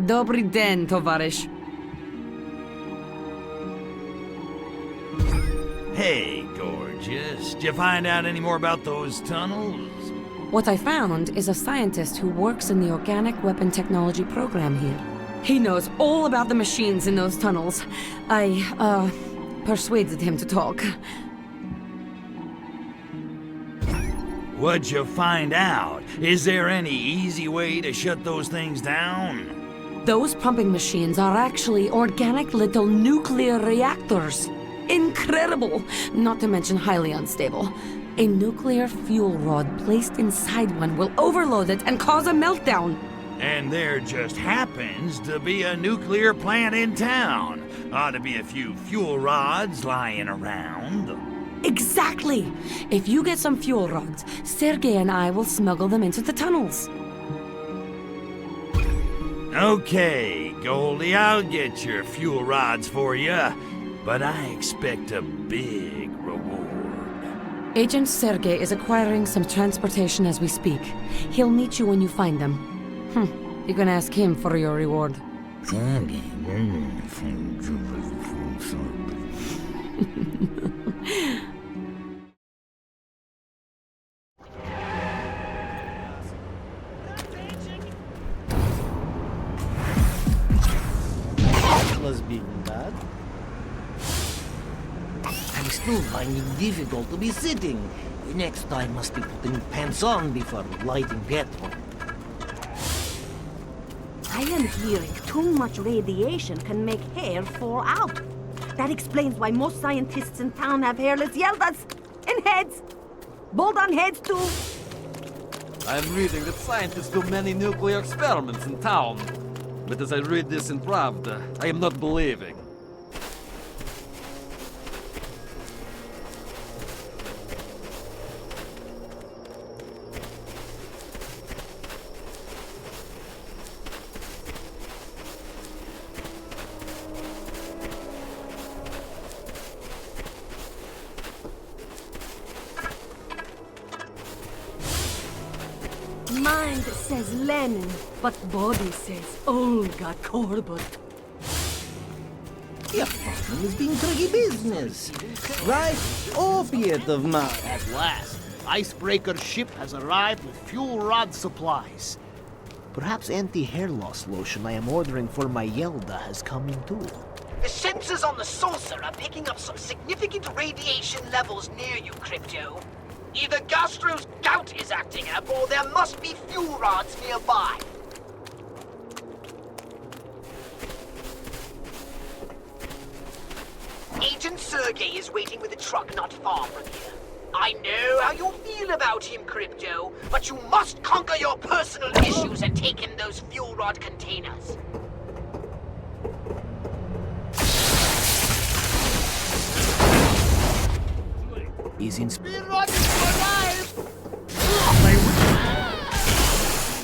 Dobry den, tovarzysz. Hey, gorgeous. Did you find out any more about those tunnels? What I found is a scientist who works in the organic weapon technology program here. He knows all about the machines in those tunnels. I, persuaded him to talk. What'd you find out? Is there any easy way to shut those things down? Those pumping machines are actually organic little nuclear reactors. Incredible! Not to mention highly unstable. A nuclear fuel rod placed inside one will overload it and cause a meltdown. And there just happens to be a nuclear plant in town. Ought to be a few fuel rods lying around. Exactly! If you get some fuel rods, Sergei and I will smuggle them into the tunnels. Okay, Goldie, I'll get your fuel rods for you, but I expect a big reward. Agent Sergei is acquiring some transportation as we speak. He'll meet you when you find them. You can ask him for your reward. Was being bad. I'm still finding it difficult to be sitting. Next time must be putting pants on before lighting petrol. I am hearing too much radiation can make hair fall out. That explains why most scientists in town have hairless yeldas and heads. Bald on heads too. I'm reading that scientists do many nuclear experiments in town. But as I read this in Pravda, I am not believing. Mind says Lenin, but body says Olga Korbut. The apartment is being tricky business. Right? Opiate of mine. At last, icebreaker ship has arrived with fuel rod supplies. Perhaps anti-hair loss lotion I am ordering for my Yelda has come in too. The sensors on the saucer are picking up some significant radiation levels near you, Crypto. Either Gastro's gout is acting up, or there must be fuel rods nearby. Agent Sergei is waiting with a truck not far from here. I know how you feel about him, Crypto, but you must conquer your personal issues and take in those fuel rod containers. He's in Fuel rod is alive!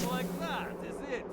Like that, is it?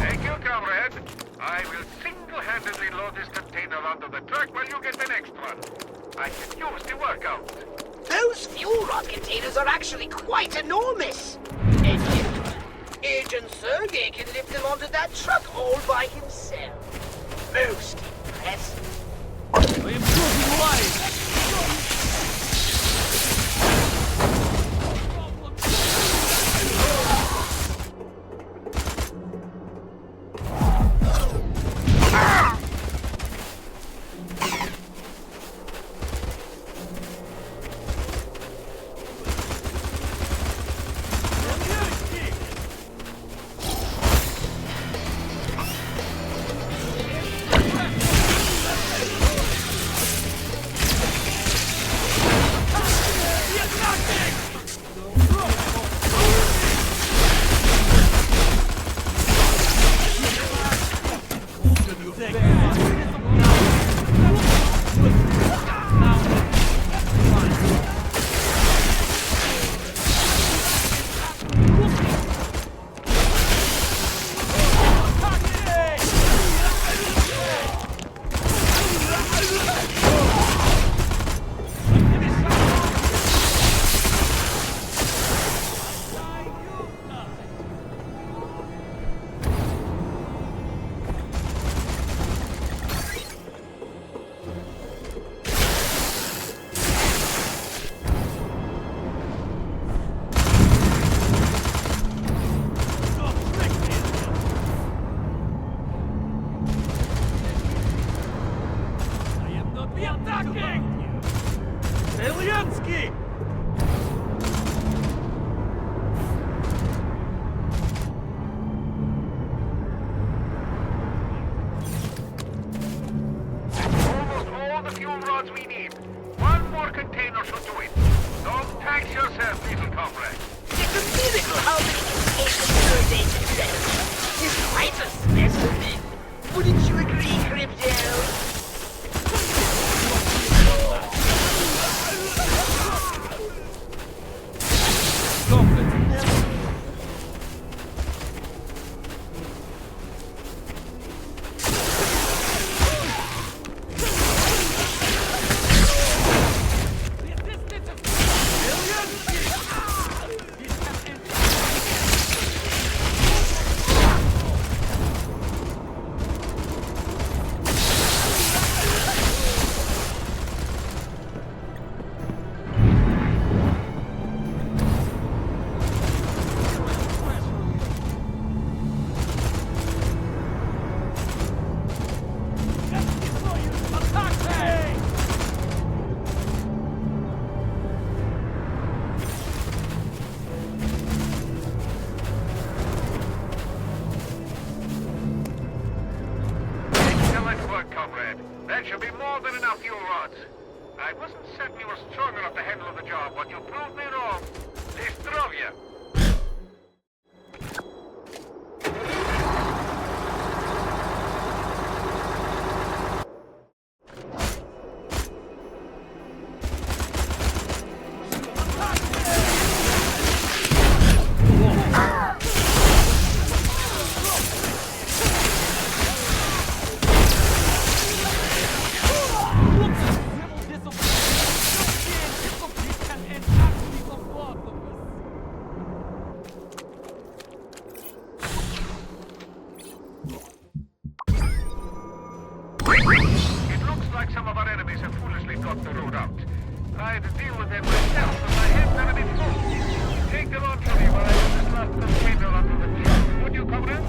Thank you, comrade. I will single-handedly load this container onto the truck while you get the next one. I can use the workout. Those fuel rod containers are actually quite enormous. And yet, Agent Sergey can lift them onto that truck all by himself. Most impressive. I am choosing life! Almost all the fuel rods we need. One more container should do it. Don't tax yourself, little comrade. It's a miracle how many containers Sergey can send. He's quite a specimen. Wouldn't you agree, Crypto? That should be more than enough fuel rods. I wasn't certain you were strong enough to handle the job, but you proved me wrong. Zdrowia. It looks like some of our enemies have foolishly got the road out. I'd deal with them myself, but my hands are a bit full. Take them on for me while I put this last container onto the truck. Would you, comrade?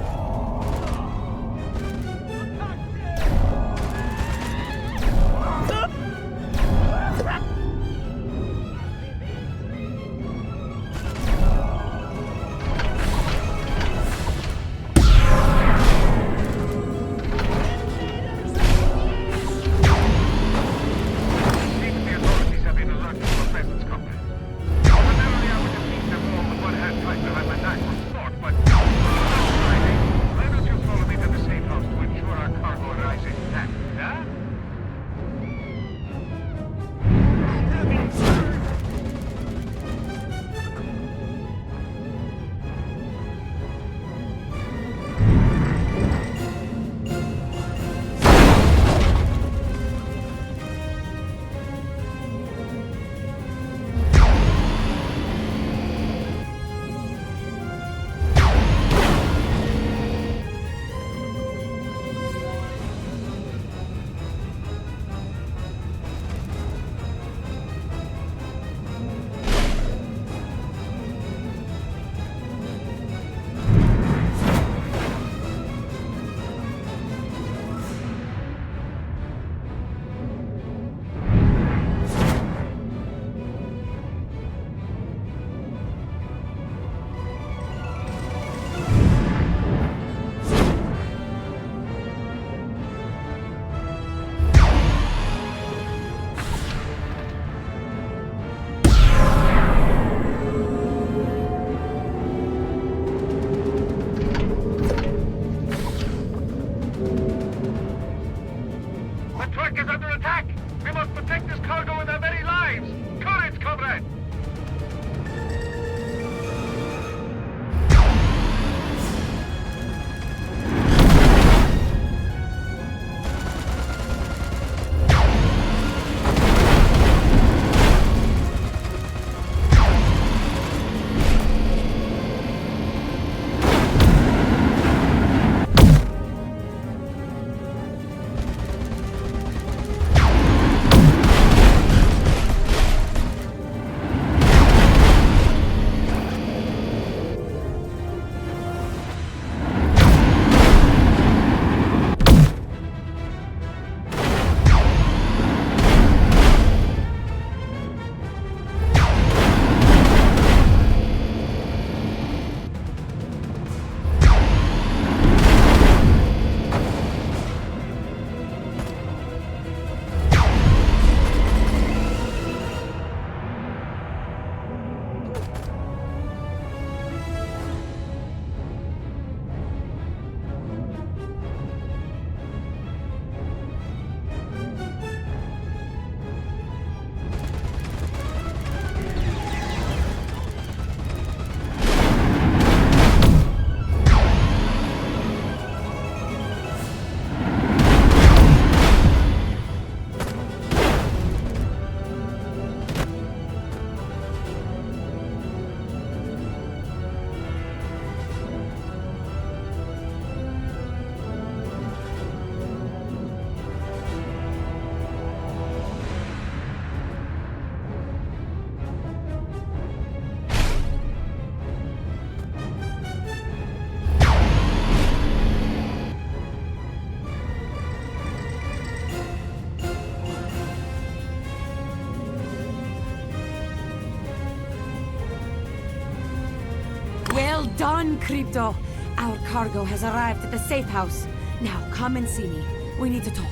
done, Crypto. Our cargo has arrived at the safe house. Now, come and see me. We need to talk.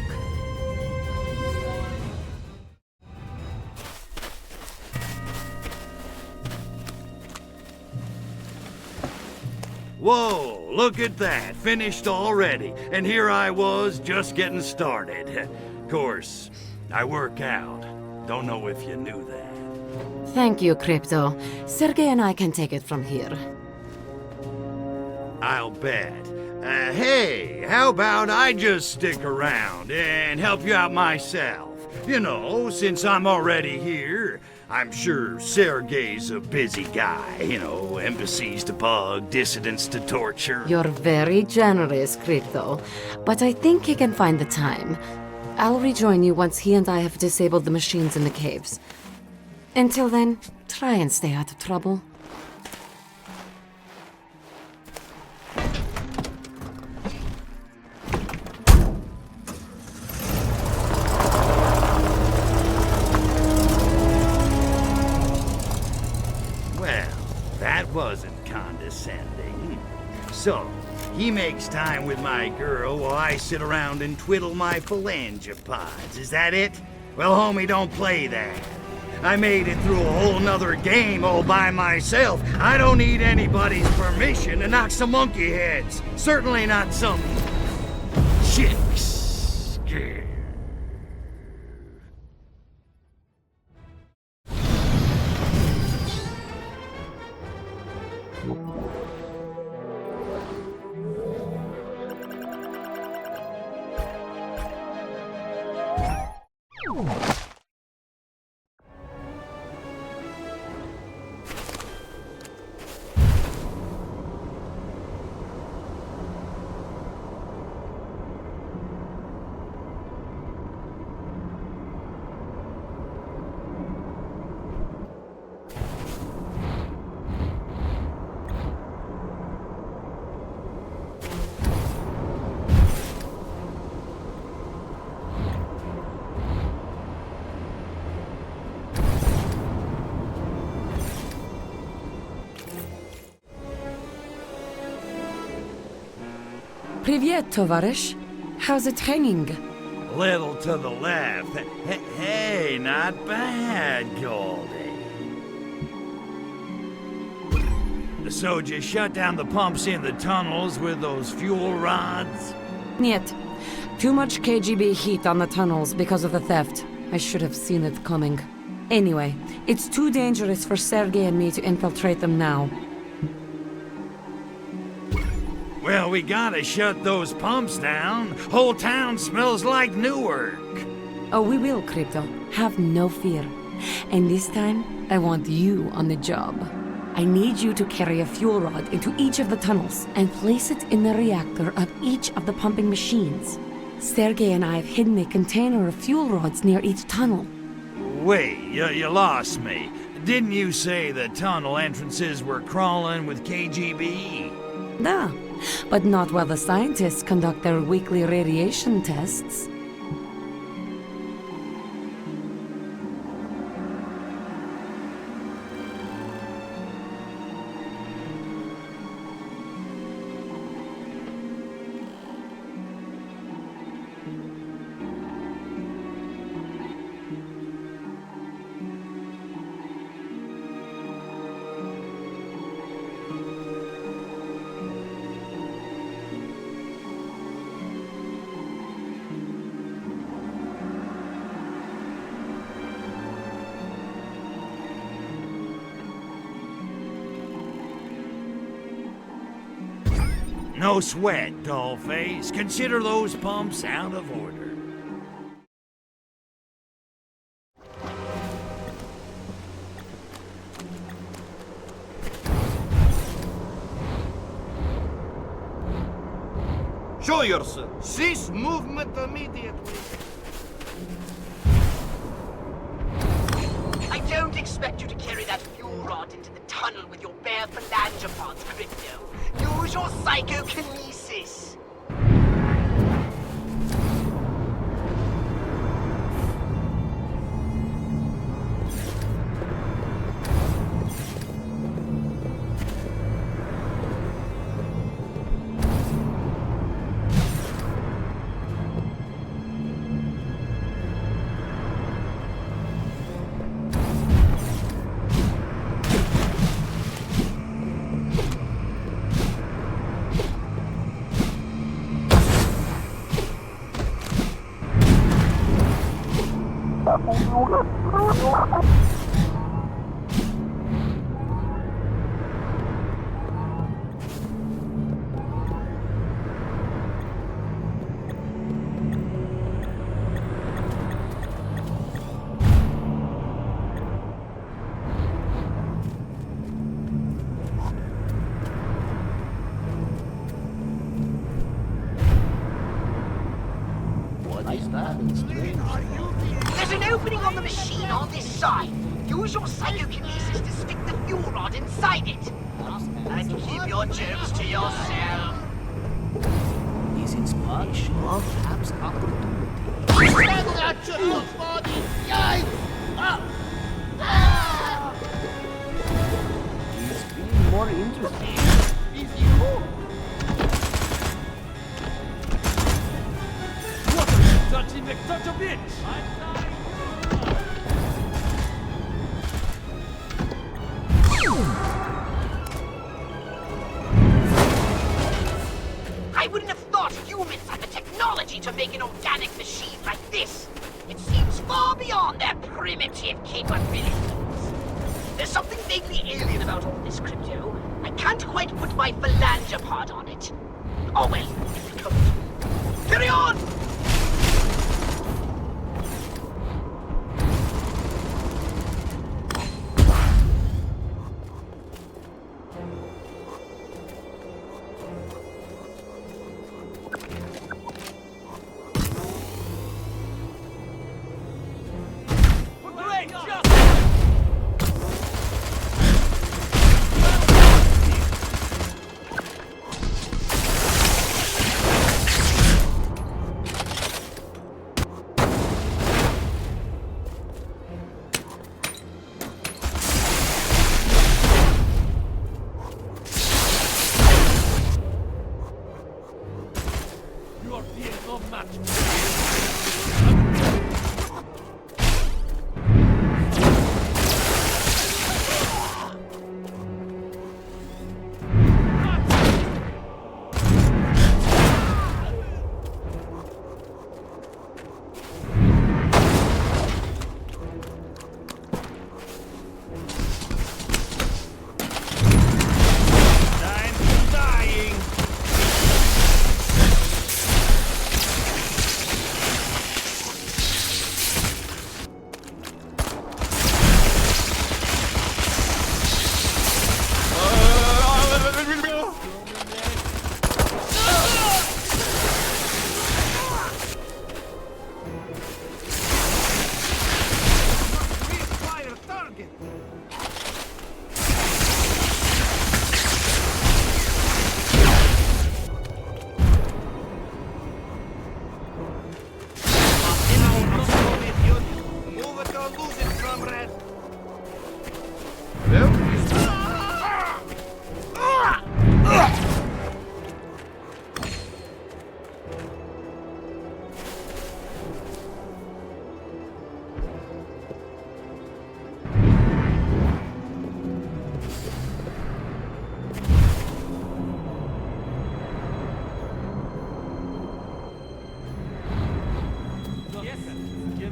Whoa, look at that. Finished already. And here I was, just getting started. Of course, I work out. Don't know if you knew that. Thank you, Crypto. Sergey and I can take it from here. I'll bet. Hey, how about I just stick around and help you out myself? You know, since I'm already here, I'm sure Sergey's a busy guy. You know, embassies to bug, dissidents to torture. You're very generous, Crypto. But I think he can find the time. I'll rejoin you once he and I have disabled the machines in the caves. Until then, try and stay out of trouble. Wasn't condescending. So, he makes time with my girl while I sit around and twiddle my phalangopods. Is that it? Well, homie, don't play that. I made it through a whole nother game all by myself. I don't need anybody's permission to knock some monkey heads. Certainly not some chicks. Привет, товарищ. How's it hanging? Little to the left. Hey, not bad, Goldie. So, you shut down the pumps in the tunnels with those fuel rods? Нет. Too much KGB heat on the tunnels because of the theft. I should have seen it coming. Anyway, it's too dangerous for Sergey and me to infiltrate them now. Well, we gotta shut those pumps down. Whole town smells like Newark. Oh, we will, Crypto. Have no fear. And this time, I want you on the job. I need you to carry a fuel rod into each of the tunnels and place it in the reactor of each of the pumping machines. Sergey and I have hidden a container of fuel rods near each tunnel. Wait, you lost me. Didn't you say the tunnel entrances were crawling with KGB? Da, but not while the scientists conduct their weekly radiation tests. No sweat, dollface. Consider those pumps out of order. Show yourself. Cease movement immediately. I don't expect you to carry that fuel rod into the tunnel with your bare phalangopods, Crypto. Use your psychokinesis. There's an opening on the machine on this side. Use your psychokinesis to stick the fuel rod inside it. And keep your jokes to yourself. Is inspiration or perhaps opportunity? He's being more interesting. Touchy McTouchabitch! I wouldn't have thought humans had the technology to make an organic machine like this. It seems far beyond their primitive capabilities. There's something vaguely alien about all this, Crypto. I can't quite put my phalangopod on it. Oh well, if you don't. Carry on!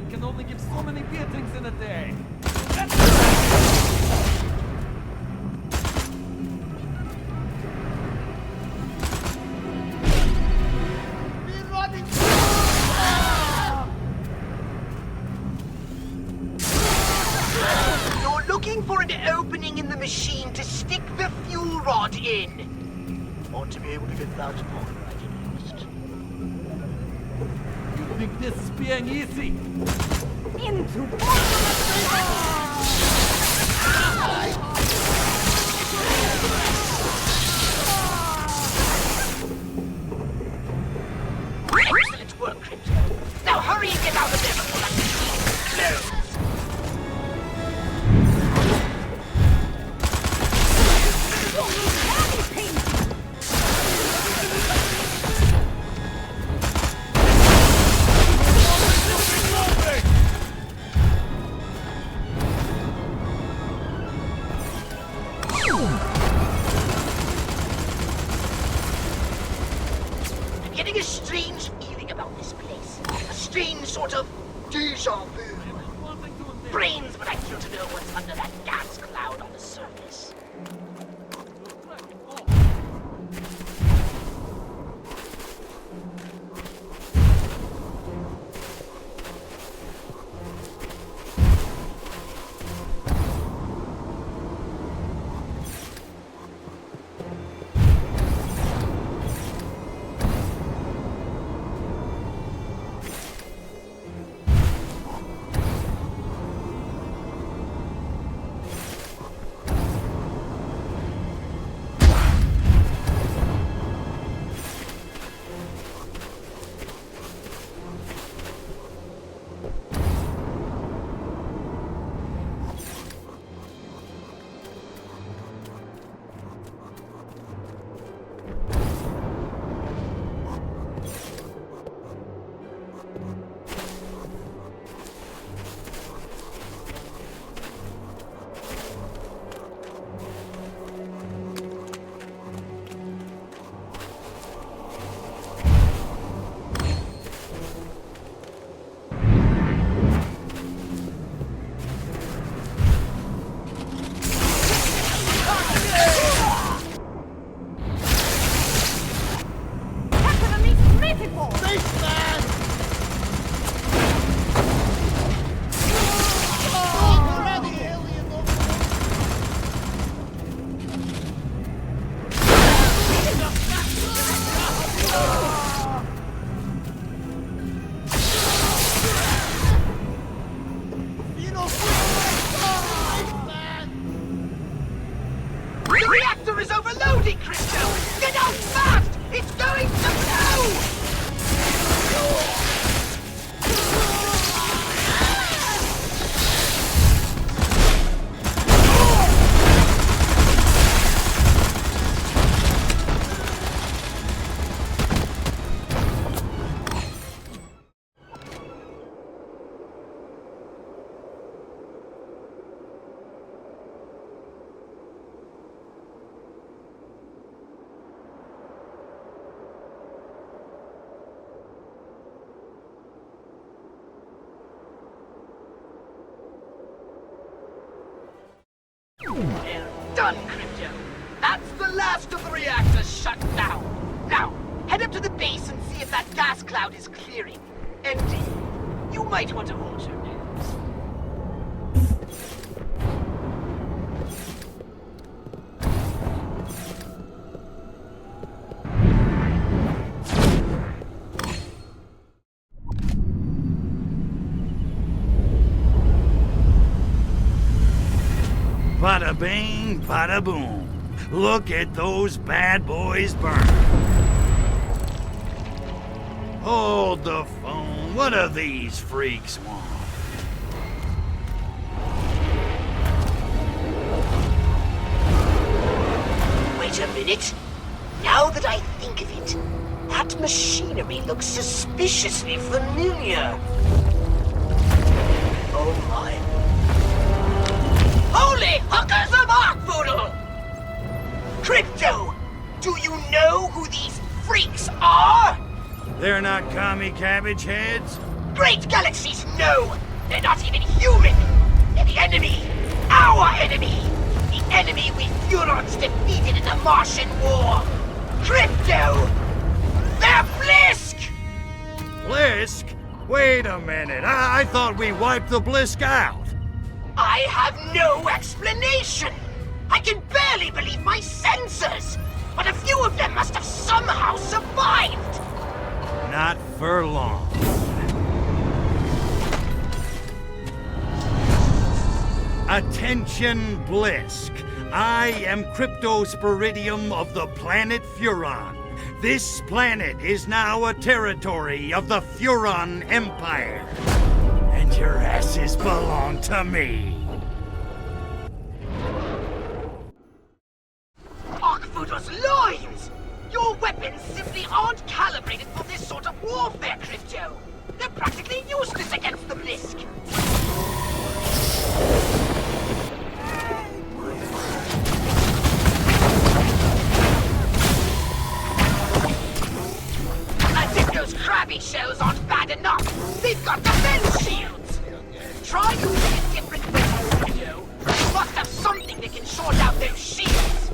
Can only give so many beatings in a day. You're looking for an opening in the machine to stick the fuel rod in. Want to be able to get that point right used. You think this is being easy? Into Excellent work, Crypto. Now hurry and get out of there before that machine explodes. I'm getting a strange feeling about this place. A strange sort of deja vu. Wanting to brains, but I'd kill to know what's under that gas cloud on the surface. They're done, Crypto. That's the last of the reactors shut down. Now, head up to the base and see if that gas cloud is clearing. And you might want to hold your nose. Bada bing, bada boom. Look at those bad boys burn. Hold the phone. What do these freaks want? Wait a minute. Now that I think of it, that machinery looks suspiciously familiar. Oh my. Holy hookers of Arkvoodle! Crypto, do you know who these freaks are? They're not commie cabbage heads? Great galaxies, no! They're not even human! They're the enemy! Our enemy! The enemy we Furons defeated in the Martian War! Crypto! They're Blisk! Blisk? Wait a minute. I thought we wiped the Blisk out. I have no explanation! I can barely believe my senses! But a few of them must have somehow survived! Not for long. Attention, Blisk. I am Cryptosporidium of the planet Furon. This planet is now a territory of the Furon Empire. And your asses belong to me. Arkvoodle's loins! Your weapons simply aren't calibrated for this sort of warfare, Crypto! They're practically useless against the Blisk! As if those crabby shells aren't bad enough! They've got defense shields! Try using a dip must have something that can short out those shields.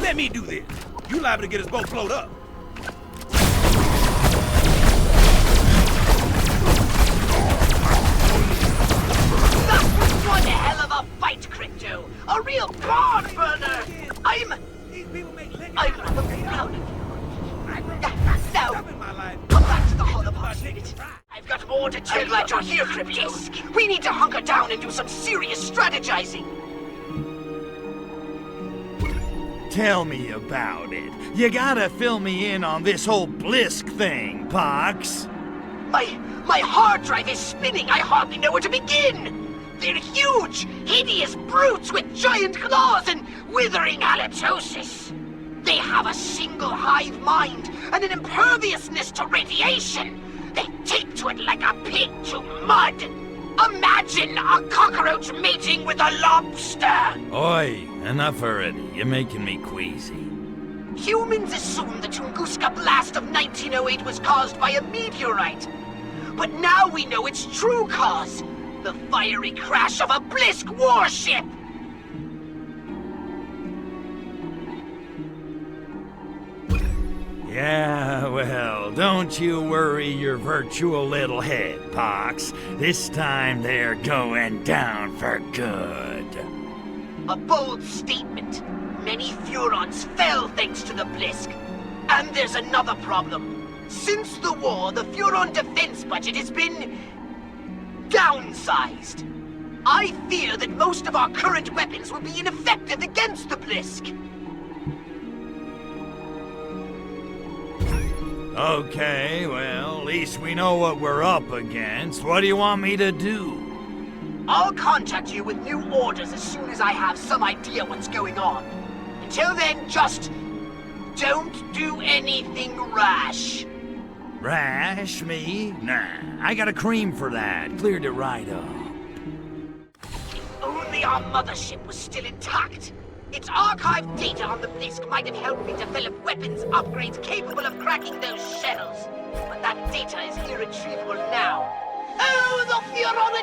Let me do this. You liable to get us both blowed up. That was one hell of a fight, Crypto. A real barn burner. I'm rather proud of you. Now, come back to the Hall of Hearts unit. I've got more to tell you you're here, Crypto. We need to hunker down and do some serious strategizing. Tell me about it. You gotta fill me in on this whole Blisk thing, Pox. My hard drive is spinning. I hardly know where to begin. They're huge, hideous brutes with giant claws and withering halitosis. They have a single hive mind and an imperviousness to radiation. They take to it like a pig to mud. Imagine a cockroach mating with a lobster. Oi, enough already. You're making me queasy. Humans assumed the Tunguska blast of 1908 was caused by a meteorite. But now we know its true cause. The fiery crash of a Blisk warship. Yeah, well, don't you worry your virtual little head, Pox. This time they're going down for good. A bold statement. Many Furons fell thanks to the Blisk. And there's another problem. Since the war, the Furon defense budget has been downsized. I fear that most of our current weapons will be ineffective against the Blisk. Okay, well, at least we know what we're up against. What do you want me to do? I'll contact you with new orders as soon as I have some idea what's going on. Until then, just don't do anything rash. Rash, me? Nah, I got a cream for that. Cleared it right up. If only our mothership was still intact. Its archived data on the Blisk might have helped me develop weapons upgrades capable of cracking those shells. But that data is irretrievable now. Oh, the Furon